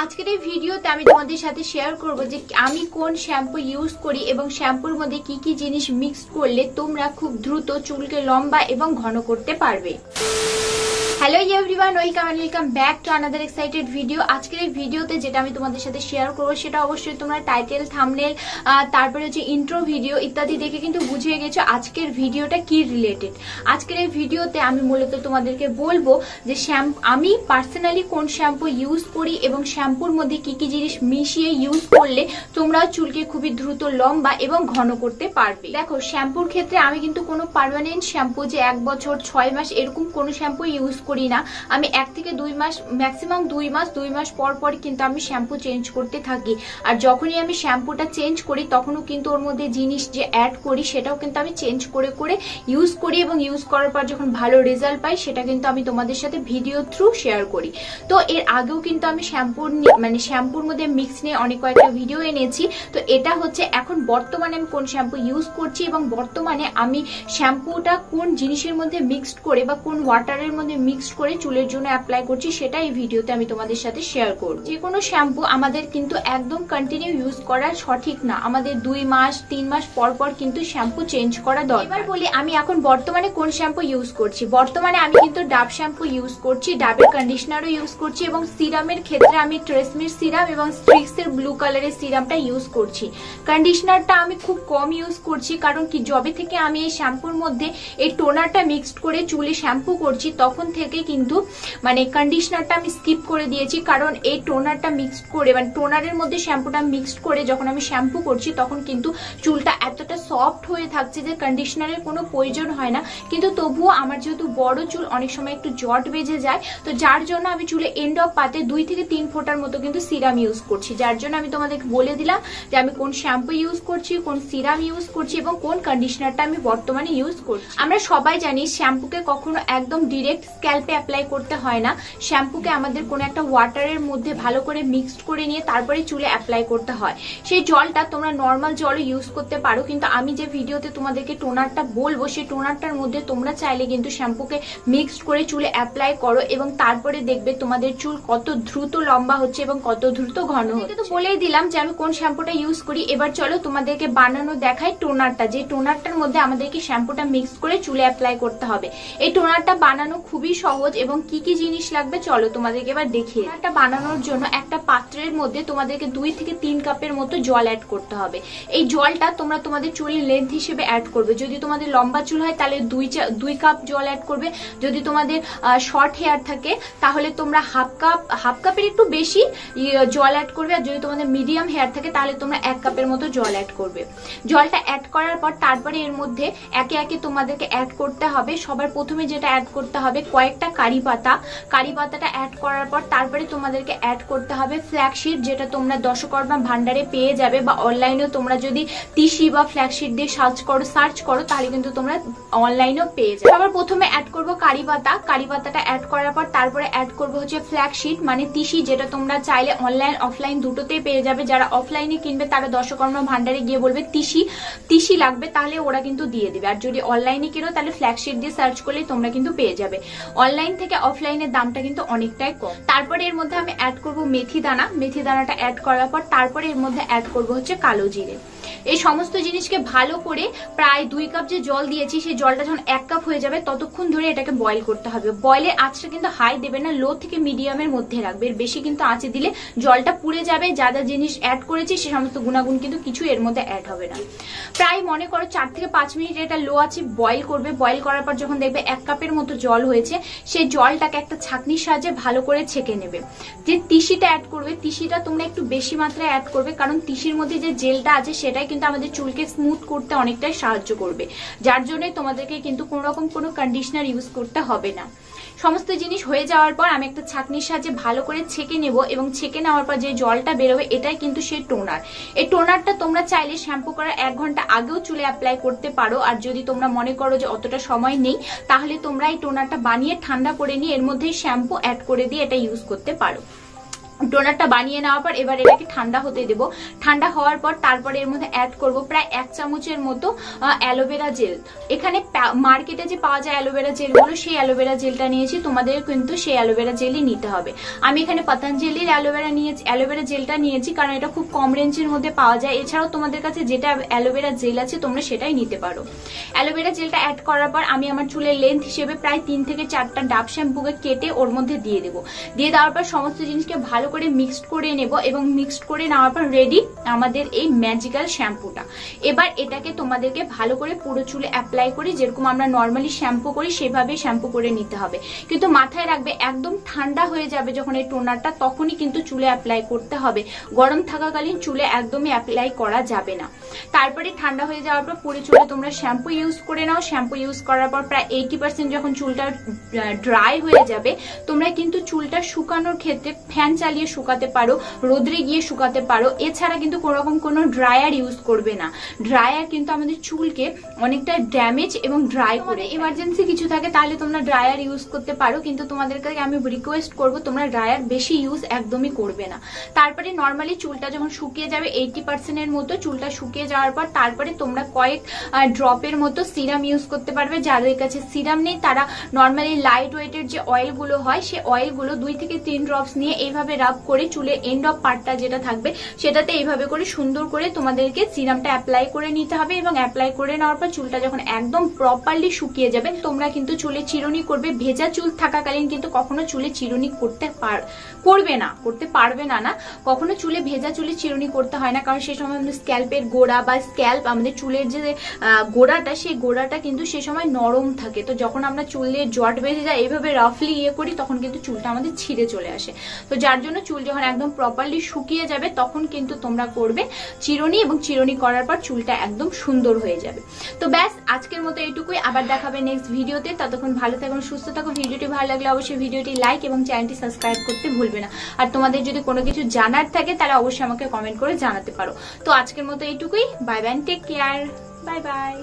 আজকের এই ভিডিওতে আমি তোমাদের সাথে শেয়ার করব যে আমি কোন শ্যাম্পু ইউজ করি এবং শ্যাম্পুর মধ্যে কি কি জিনিস মিক্স করলে তোমরা খুব দ্রুত চুলকে লম্বা এবং ঘন করতে পারবে। Hello everyone, welcome back to another excited video. আজকের এই ভিডিওতে যেটা আমি তোমাদের সাথে শেয়ার করবো সেটা অবশ্যই তোমরা টাইটেল, থাম্বনেল, তারপরে হচ্ছে ইন্ট্রো ভিডিও ইত্যাদি দেখে কিন্তু বুঝিয়ে গেছো আজকের ভিডিওটা কি রিলেটেড। আজকের এই ভিডিওতে আমি মূলত তোমাদেরকে বলবো যে আমি পার্সোনালি কোন শ্যাম্পু ইউজ করি এবং শ্যাম্পুর মধ্যে কি কি জিনিস মিশিয়ে ইউজ করলে তোমরা চুলকে খুবই দ্রুত লম্বা এবং ঘন করতে পারবে। দেখো, শ্যাম্পুর ক্ষেত্রে আমি কিন্তু কোনো পার্মানেন্ট শ্যাম্পু যে 1 বছর 6 মাস এরকম কোনো শ্যাম্পু ইউজ করি না। আমি 1 থেকে 2 মাস, ম্যাক্সিমাম 2 মাস পর পর কিন্তু আমি শ্যাম্পু চেঞ্জ করতে থাকি। আর যখনই আমি শ্যাম্পুটা চেঞ্জ করি তখনও কিন্তু ওর মধ্যে জিনিস যে অ্যাড করি সেটাও কিন্তু আমি চেঞ্জ করে করে ইউজ করি এবং ইউজ করার পর যখন ভালো রেজাল্ট পাই সেটা কিন্তু আমি তোমাদের সাথে ভিডিও থ্রু শেয়ার করি। তো এর আগেও কিন্তু আমি শ্যাম্পুর মধ্যে মিক্স নিয়ে অনেক কয়েকটা ভিডিও এনেছি। তো এটা হচ্ছে এখন বর্তমানে আমি কোন শ্যাম্পু ইউজ করছি এবং বর্তমানে আমি শ্যাম্পুটা কোন জিনিসের মধ্যে মিক্সড করে বা কোন ওয়াটারের মধ্যে মিক্সড করে চুলের জন্য অ্যাপ্লাই করছি সেটা এই ভিডিওতে আমি তোমাদের সাথে শেয়ার করব। যে কোনো শ্যাম্পু আমাদের কিন্তু একদম কন্টিনিউ ইউজ করা সঠিক না, আমাদের 2 মাস 3 মাস পর পর কিন্তু শ্যাম্পু চেঞ্জ করা দরকার। এবার বলি আমি এখন বর্তমানে কোন শ্যাম্পু ইউজ করছি। বর্তমানে আমি কিন্তু ডাব শ্যাম্পু ইউজ করছি, ডাবের কন্ডিশনারও ইউজ করছি এবং সিরামের ক্ষেত্রে আমি ট্রেসমির সিরাম এবং স্ট্রিক্সের ব্লু কালারের সিরামটা ইউজ করছি। কন্ডিশনারটা আমি খুব কম ইউজ করছি, কারণ কি যবে থেকে আমি এই শ্যাম্পুর মধ্যে এই টোনারটা মিক্সড করে চুলে শ্যাম্পু করছি তখন থেকে কিন্তু কন্ডিশনারটা আমি স্কিপ করে দিয়েছি। কারণ এই টোনারটা মিক্সড করে টোনারের মধ্যে শ্যাম্পুটা মিক্সড করে যখন আমি শ্যাম্পু করছি তখন কিন্তু চুলটা এতটা সফট হয়ে থাকছে যে কন্ডিশনারের কোনো প্রয়োজন হয় না। কিন্তু তবুও আমার যেহেতু বড় চুল অনেক সময় একটু জট বেজে যায়, তো যার জন্য আমি চুলে এন্ড অফ পাতে 2 থেকে 3 ফোঁটার মতো কিন্তু সিরাম ইউজ করছি। যার জন্য আমি তোমাদেরকে বলে দিলাম যে আমি কোন শ্যাম্পু ইউজ করছি, কোন সিরাম ইউজ করছি এবং কোন কন্ডিশনারটা আমি বর্তমানে ইউজ করছি। আমরা সবাই জানি শ্যাম্পুকে কখনো একদম ডিরেক্ট স্ক্যাল্পে অ্যাপ্লাই করতে হয় না। শ্যাম্পুকে আমাদের কোনো একটা ওয়াটারের মধ্যে ভালো করে মিক্সড করে নিয়ে তারপরে চুলে অ্যাপ্লাই করতে হয়। সেই জলটা তোমরা নর্মাল জলও ইউজ করতে পারো, কিন্তু আমি যে ভিডিওতে তোমাদেরকে টোনারটা বলবো সেই টোনারটার মধ্যে তোমরা চাইলে কিন্তু শ্যাম্পুকে মিক্সড করে চুলে অ্যাপ্লাই করো এবং তারপরে দেখবে তোমাদের চুল কত দ্রুত লম্বা হচ্ছে এবং কত দ্রুত ঘন হচ্ছে। তো বলেই দিলাম যে আমি কোন শ্যাম্পুটা ইউজ করি। এবার চলো তোমাদেরকে বানানো দেখাই টোনারটা, যে টোনারটার মধ্যে আমাদেরকে শ্যাম্পুটা মিক্স করে চুলে অ্যাপ্লাই করতে হবে। এই টোনারটা বানানো খুবই সহজ এবং কি কি জিনিস লাগবে চলো তোমাদেরকে এবার দেখিয়ে। টোনারটা বানানোর জন্য একটা পাত্রের মধ্যে তোমাদেরকে 2 থেকে 3 কাপের মতো জল অ্যাড করতে হবে। এই জলটা তোমরা তোমাদের চুলের লেন্থ হিসেবে অ্যাড করবে। যদি তোমাদের লম্বা চুল হয় তাহলে 2 কাপ জল অ্যাড করবে। যদি তোমাদের শর্ট হেয়ার থাকে তাহলে তোমরা হাফ কাপের একটু বেশি জল অ্যাড করবে। আর যদি তোমাদের মিডিয়াম হেয়ার থাকে তাহলে তোমরা 1 কাপের মতো জল অ্যাড করবে। জলটা অ্যাড করার পর তারপরে এর মধ্যে একে একে তোমাদেরকে অ্যাড করতে হবে। সবার প্রথমে যেটা অ্যাড করতে হবে কয়েকটা কারি পাতাটা অ্যাড করার পর তারপরে তোমাদেরকে অ্যাড করতে হবে ফ্ল্যাক্সিড, যেটা তোমরা দশকর্মা ভান্ডারে পেয়ে যাবে বা অনলাইনেও তোমরা যদি তিসি বা ফ্ল্যাক্সিড দিয়ে সার্চ করো তাহলে কিন্তু তোমরা অনলাইনেও পেয়ে যাবে। সবার প্রথমে অ্যাড করবো কারি পাতাটা অ্যাড করার পর তারপরে অ্যাড করবো হচ্ছে ফ্ল্যাক্সিড মানে তিসি, যেটা তোমরা চাইলে অনলাইন অফলাইন দুটোতেই পেয়ে যাবে। যারা অফলাইনে কিনবে তারা দশকর্মা ভান্ডারে গিয়ে বলবে তিসি লাগবে, তাহলে ওরা কিন্তু দিয়ে দেবে। আর যদি অনলাইনে কিনো তাহলে ফ্ল্যাক্সিড দিয়ে সার্চ করলেই তোমরা কিন্তু পেয়ে যাবে। অনলাইন থেকে অফলাইনের দামটা কিন্তু অনেকটাই কম। তারপরে এর মধ্যে আমি অ্যাড করবো মেথি দানাটা অ্যাড করার পর তারপরে এর মধ্যে অ্যাড করবো হচ্ছে কালো জিরে। এই সমস্ত জিনিসকে ভালো করে প্রায় 2 কাপ যে জল দিয়েছি সেই জলটা যখন 1 কাপ হয়ে যাবে ততক্ষণ ধরে এটাকে বয়েল করতে হবে। বয়েলের আঁচটা কিন্তু হাই দেবে না, লো থেকে মিডিয়ামের মধ্যে রাখবে। এর বেশি কিন্তু আঁচে দিলে জলটা পুড়ে যাবে। যা যা জিনিস অ্যাড করেছি সে সমস্ত গুণাগুণ কিন্তু কিছু এর মধ্যে অ্যাড হবে না। প্রায় মনে করো 4 থেকে 5 মিনিট এটা লো আছে বয়েল করবে। বয়েল করার পর যখন দেখবে 1 কাপের মতো জল হয়েছে সেই জলটাকে একটা ছাঁকনির সাহায্যে ভালো করে ছেঁকে নেবে। যে তিসিটা অ্যাড করবে, তিসিটা তোমরা একটু বেশি মাত্রায় অ্যাড করবে, কারণ তিসির মধ্যে যে জেলটা আছে সেটাই কিন্তু আমাদের চুলকে স্মুথ করতে অনেকটাই সাহায্য করবে। যার জন্য তোমাদেরকে কিন্তু কোনো কন্ডিশনার ইউজ করতে হবে না। সমস্ত জিনিস হয়ে যাওয়ার পর আমি একটা ছাঁকনির সাহায্যে ভালো করে ছেঁকে নেব এবং ছেঁকে নেওয়ার পর যে জলটা বেরোবে এটাই কিন্তু সেই টোনার। এই টোনারটা তোমরা চাইলে শ্যাম্পু করার 1 ঘন্টা আগেও চুলে অ্যাপ্লাই করতে পারো। আর যদি তোমরা মনে করো যে অতটা সময় নেই তাহলে তোমরা এই টোনারটা বানিয়ে ঠান্ডা করে নিয়ে এর মধ্যে শ্যাম্পু অ্যাড করে দিয়ে এটা ইউজ করতে পারো। টোনারটা বানিয়ে নেওয়ার পর এবার এটাকে ঠান্ডা হতে দেবো। ঠান্ডা হওয়ার পর তারপরে এর মধ্যে অ্যাড করব প্রায় 1 চামচের মতো অ্যালোভেরা জেল। এখানে মার্কেটে যে পাওয়া যায় অ্যালোভেরা জেলগুলো, সেই অ্যালোভেরা জেলটা নিয়েছি, তোমাদের কিন্তু সেই অ্যালোভেরা জেলই নিতে হবে। আমি এখানে পতঞ্জলির অ্যালোভেরা জেলটা নিয়েছি, কারণ এটা খুব কম রেঞ্জের মধ্যে পাওয়া যায়। এছাড়াও তোমাদের কাছে যেটা অ্যালোভেরা জেল আছে তোমরা সেটাই নিতে পারো। অ্যালোভেরা জেলটা অ্যাড করার পর আমি আমার চুলের লেন্থ হিসেবে প্রায় 3 থেকে 4টা ডাব শ্যাম্পুকে কেটে ওর মধ্যে দিয়ে দেবো। দিয়ে দেওয়ার পর সমস্ত জিনিসকে ভালো করে মিক্সড করে নেব, এবং মিক্সড করে নেওয়ার পর রেডি আমাদের এই ম্যাজিক্যাল শ্যাম্পুটা। এবার এটাকে তোমাদেরকে ভালো করে পুরো চুলে অ্যাপ্লাই করে যেরকম আমরা নর্মালি শ্যাম্পু করি সেভাবে শ্যাম্পু করে নিতে হবে। কিন্তু মাথায় রাখবে একদম ঠান্ডা হয়ে যাবে যখন এই টোনারটা, তখনই কিন্তু চুলে অ্যাপ্লাই করতে হবে। গরম থাকাকালীন চুলে একদমই অ্যাপ্লাই করা যাবে না। তারপরে ঠান্ডা হয়ে যাওয়ার পর পুরো চুলে তোমরা শ্যাম্পু ইউজ করে নাও। শ্যাম্পু ইউজ করার পর প্রায় 80% যখন চুলটা ড্রাই হয়ে যাবে, তোমরা কিন্তু চুলটা শুকানোর ক্ষেত্রে ফ্যান চালিয়ে শুকাতে পারো, রোদ্রে গিয়ে শুকাতে পারো। এছাড়া কিন্তু কোনোরকম কোনো ড্রায়ার ইউজ করবে না। ড্রায়ার কিন্তু আমাদের চুলকে অনেকটা ড্যামেজ এবং ড্রাই করে। এমার্জেন্সি কিছু থাকে তাহলে তোমরা ড্রায়ার ইউজ করতে পারো, কিন্তু তোমাদেরকে আমি রিকোয়েস্ট করবো তোমরা ড্রায়ার বেশি ইউজ একদমই করবে না। তারপরে নর্মালি চুলটা যখন শুকিয়ে যাবে 80% এর মতো চুলটা শুকিয়ে যাওয়ার পর তারপরে তোমরা কয়েক ড্রপের মতো সিরাম ইউজ করতে পারবে। যাদের কাছে সিরাম নেই তারা নর্মালি লাইট ওয়েটের যে অয়েলগুলো হয় সেই অয়েলগুলো 2 থেকে 3 ড্রপস নিয়ে এইভাবে রাব করে চুলে এন্ড অফ পার্টটা যেটা থাকবে সেটাতে এইভাবে করে সুন্দর করে তোমাদেরকে সিরামটা অ্যাপ্লাই করে নিতে হবে। এবং অ্যাপ্লাই করে নেওয়ার পর চুলটা যখন একদম প্রপারলি শুকিয়ে যাবে তোমরা কিন্তু চুলে চিরুনি করবে। ভেজা চুল থাকাকালীন কিন্তু কখনো চুলে চিরুনি করতে পারবে না কখনো চুলে ভেজা চুলে চিরুনি করতে হয় না, কারণ সেই সময় আমাদের স্ক্যাল্পের গোড়া বা স্ক্যাল্প আমাদের চুলের যে গোড়াটা সেই গোড়াটা কিন্তু সে সময় নরম থাকে। তো যখন আমরা চুলের জট বেঁধে যায় এইভাবে রাফলি করি তখন কিন্তু চুলটা আমাদের ছিঁড়ে চলে আসে। তো যার জন্য চুল যখন একদম প্রপারলি শুকিয়ে যাবে তখন কিন্তু তোমরা করবে চিরুনি, এবং চিরুনি করার পর চুলটা একদম সুন্দর হয়ে যাবে। তো ব্যাস আজকের মতো এইটুকুই, আবার দেখাবে নেক্সট ভিডিওতে। ততক্ষণ ভালো থাকুন, সুস্থ থাকুন। ভিডিওটি ভালো লাগলে অবশ্যই ভিডিওটি লাইক এবং চ্যানেলটি সাবস্ক্রাইব করতে ভুলবে না। আর তোমাদের যদি কোনো কিছু জানার থাকে তাহলে অবশ্যই আমাকে কমেন্ট করে জানাতে পারো। তো আজকের মতো এইটুকুই, bye bye, take care, bye by.